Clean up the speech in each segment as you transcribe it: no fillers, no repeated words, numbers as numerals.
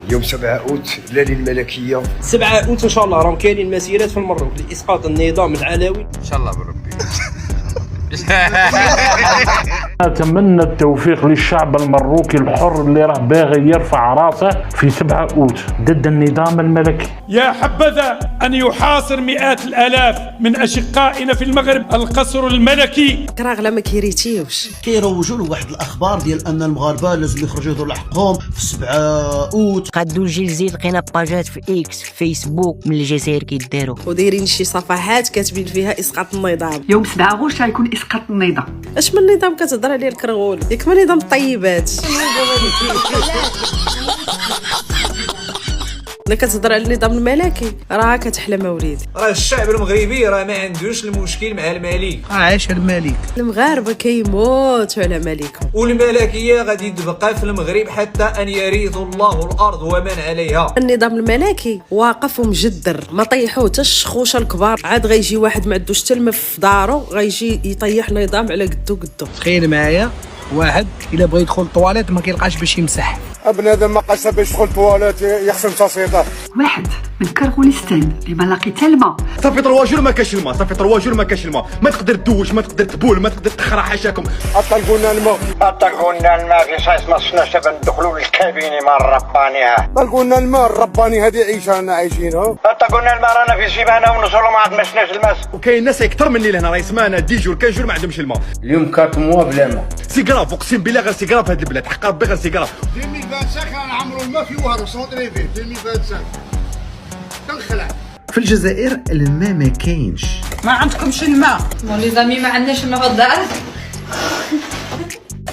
يوم 7 أوت الليلة الملكية. 7 أوت إن شاء الله راهم كاينين مسيرات في المغرب لإسقاط النظام العلوي إن شاء الله بربي. أتمنى التوفيق للشعب المروكي الحر اللي راه باغي يرفع راسه في 7 أوت ضد النظام الملكي. يا حبذا أن يحاصر مئات الآلاف من أشقائنا في المغرب القصر الملكي. كراغلا ما كيريتيوش كيروجوا له واحد الاخبار ديال ان المغاربه لازم يخرجوا يهضروا لحقهم في 7 اوت. قادو الجيل لقينا باجات في اكس في فيسبوك من الجزائر كيداروا ودايرين شي صفحات كاتبين فيها اسقاط النظام. يوم 7 غوش غيكون اسقاط النظام. اش من نظام كتهضر عليه الكرغول؟ ياك من نظام الطيبات. ملي كتهضر على النظام الملكي راه كتحلم وليدي. راه الشعب المغربي راه ما عندوش المشكل مع الملك. عاش الملك. المغاربه كيموتوا على ملكهم، والملكيه غادي تبقى في المغرب حتى ان يرث الله الارض ومن عليها. النظام الملكي واقف ومجدر، ما طيحوه حتى الشخوشه الكبار. عاد غيجي واحد ما عندوش تلمه في دارو غيجي يطيح النظام على قدو. تخيل معايا واحد الا بغى يدخل الطواليت ما كيلقاش باش يمسح. بنادم ما قاش باش يدخل الطواليت يغسل تصيطه. واحد من كرغولستان اللي ما لقيت حتى الماء. صافي 3 جور ما كاش الماء، صافي 3 جور ما كاش الماء، ما تقدر تدوش، ما تقدر تبول، ما تقدر تخرع حاشاكم. طلقوا لنا الماء، طلقوا لنا الماء في صايص ما صناش باش ندخلوا للكابينه مال ربانيها. طلقوا لنا الماء الرباني هذه عيشه انا عايشينها. طلقوا لنا الماء رانا في سيمانه ونص ولا ما عاد ما شفناش الماء. وكاين ناس اكثر مني لهنا راهي سمانه 10 جور 15 جور ما عندهمش الماء. اليوم 4 موا بلا ما. سي كراف اقسم بالله غير سي كراف هاد البلاد حق ربي غير سي كراف. 2025 غنعمروا الماء في وهر سونطري في 2025 كنخلع. في الجزائر الماء ما كاينش. ما عندكمش الماء؟ نظامي ما عندناش الماء في الدار.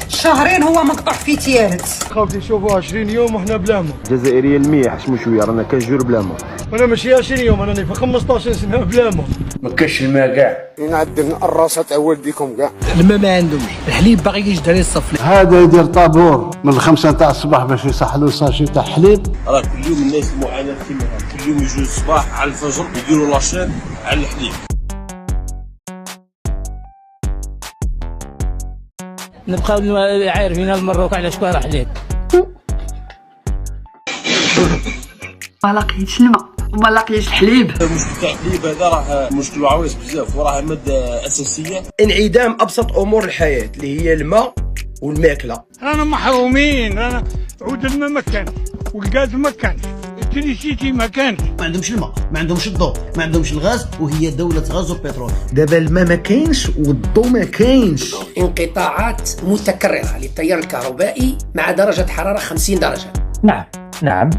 شهرين هو مقطوع في تيارت. خاوتي شوفوا 20 يوم وحنا بلا ماء. الجزائرية الميح حشمو شوية رانا 15 جور بلا ما. انا ماشي 20 يوم، انا في 15 سنه بلا ماء. ما كاش الماء كاع. نعدل الراسه تاع والديكم كاع. الماء ما عندهمش، الحليب باغي يجد عليه الصف. هذا يدير طابور من 5 تاع الصباح باش يصحلو ساشي تاع حليب. راه كل يوم الناس المعاناة كيما كل يوم يجوا الصباح على الفجر يديروا لاشين على الحليب. نبقاو عارفين المروك على شكون راه حليب. ما لقيتش الماء وما لقيتش الحليب. المشكل تاع الحليب هذا راه مشكل عويص بزاف وراه ماده اساسيه. انعدام ابسط امور الحياه اللي هي الماء والماكله. رانا محرومين، رانا عود الماء ما كانش والغاز ما كانش، التريسيتي ما كانش. ما عندهمش الماء، ما عندهمش الضوء، ما عندهمش الغاز، وهي دولة غاز وبترول. دابا الماء ما كاينش والضوء ما كاينش. انقطاعات متكررة للتيار الكهربائي مع درجة حرارة 50 درجة. نعم